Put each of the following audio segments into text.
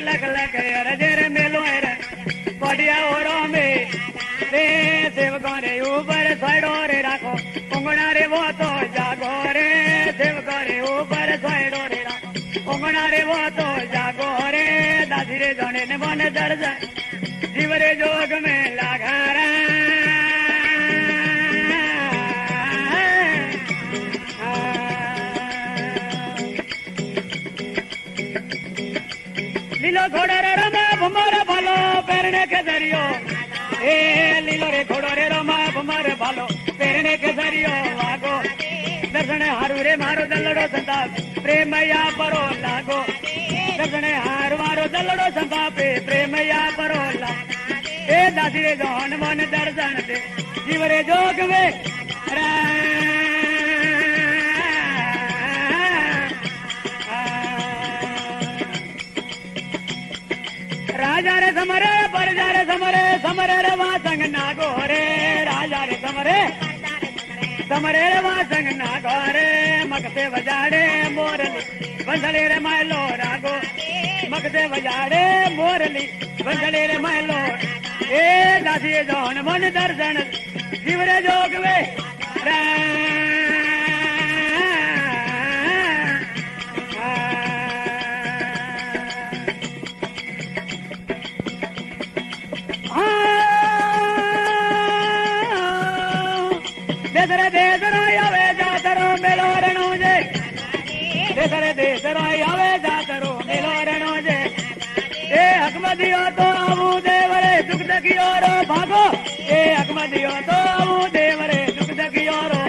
लख लख अरजेर मेलो रे बढ़िया ओरो में रे सेवकों रे ऊपर साइडो रे राखो उंगना रे वो तो जागो रे सेवकों रे ऊपर साइडो रे राखो उंगना रे वो तो जागो रे दादी रे जोने ने मन दर्द जीव रे जोग में लागा रे लीलो घोड़े रे रमा भमर भालो पेरने के जरियो ए लीलो रे घोड़ो रे रमा भमर भालो पेरने के जरियो लागो दर्शन हारू रे मारो दलड़ो संताप प्रेमया परो लागो दर्शन हारू मारो दलड़ो संताप प्रेमया परो लागो ए दासी रे जोन मन दर्शन दे जीव रे जोग में राजा रे समरे परजा रे समरे समरे रे वा संग नागो रे राजा रे समरे समरे रे वा संग नागो रे मगते बजाड़े मोरली बंसले रे मायलो रागो मगते बजाड़े मोरली बंसले रे मायलो ए दासी जोन मन दर्शन जीव रे जोग वे देसरे देसरा आवे जातरो मेलो रणो जे देसरे देसरा आवे जातरो मेलो रणो जे ए अकमदियो तो आऊ देवरे दुख दकियो रो भागो ए अकमदियो तो आऊ देवरे दुख दकियो रो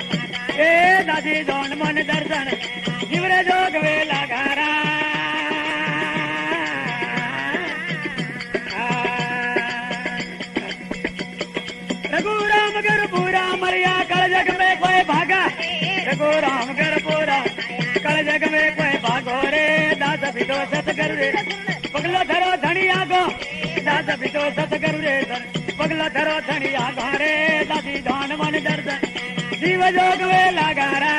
ए दादी जोन मन दर्शन जीवरे जोग वे लगारा रघुराम कर पूरा मरिया कल जग में कोई भागा रघुराम कर पूरा कल जग में कोई भागो रे दास बिदो सत कर रे पगलो धरो धनिया गो दास बिदो सत कर रे पगलो धरो धनिया गो रे दादी धान मन दर्शन जीव जोग वे लगारा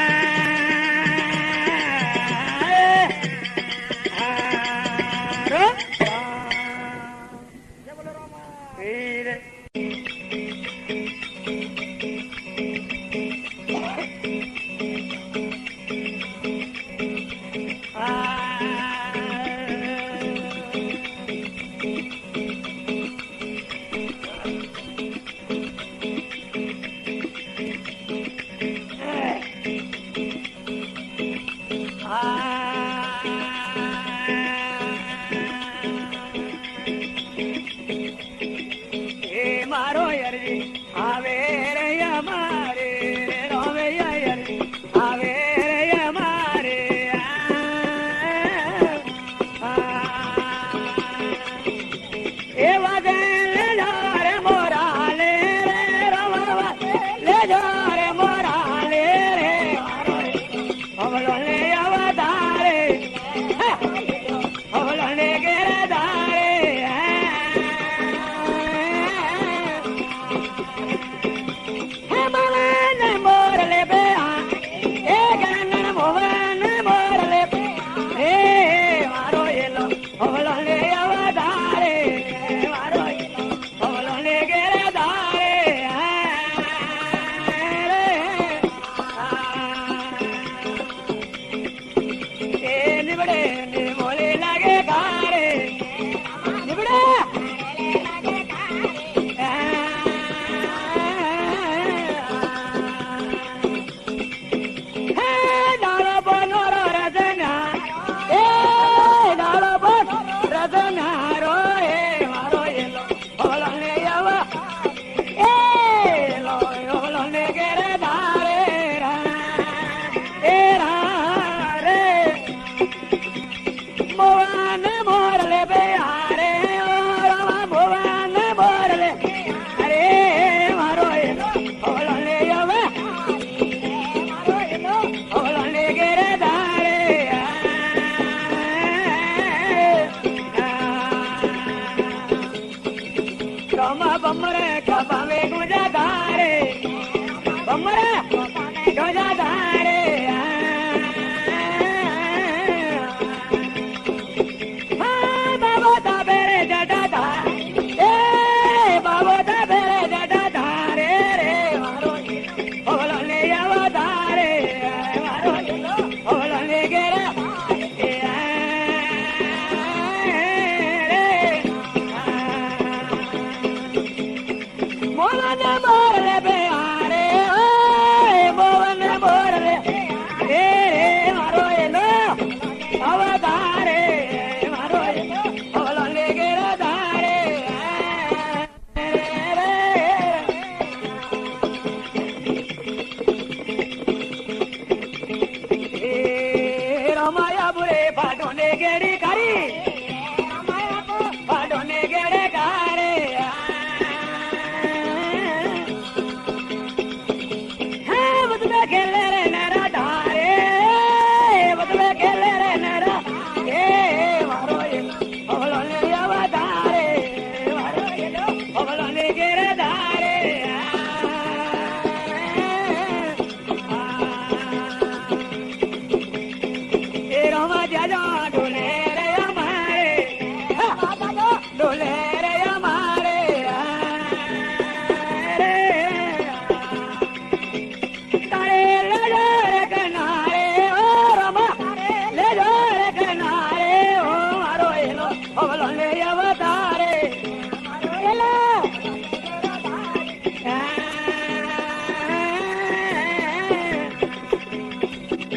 बोलो ले अवतारे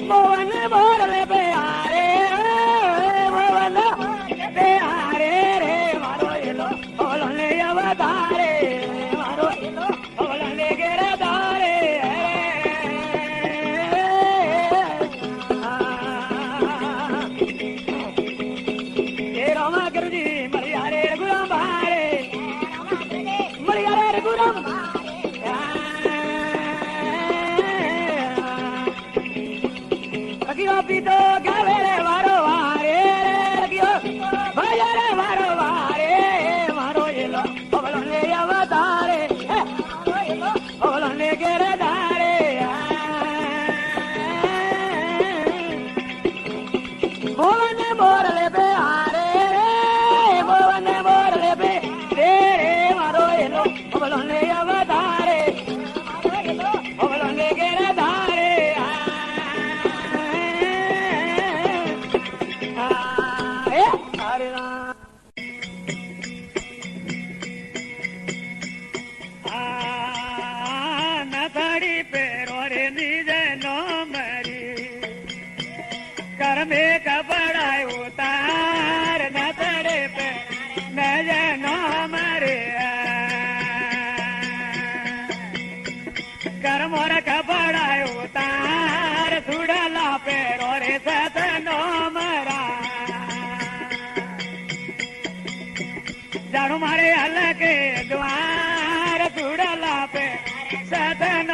मोहन बोले प्यारे मोहन प्यारे रे मारो एलो बोलो ले अवतारे मारो एलो बोलो ले गिरधारे रामा गुरु जी मरियारे रघुराम भारे मरियारे रघुराम रखियो पीतो गावेरे वारो वारे रखियो भैयारे वारो वारे मारो एलो बोलो ले अवतारे बोलो ले गिरधारे मोहन मोरले पे बोलने अवतारे बोलने गिरधारे हरे राम नथड़ी पेरो रे निज नो मरी कर में कपड़ा उतार नथड़े पे निज नो मरे कर मोर कपड़ा उतार सुड़ला पेरो रे सतनो मरा जाणू मारे हल के द्वार सुड़ला पे सतन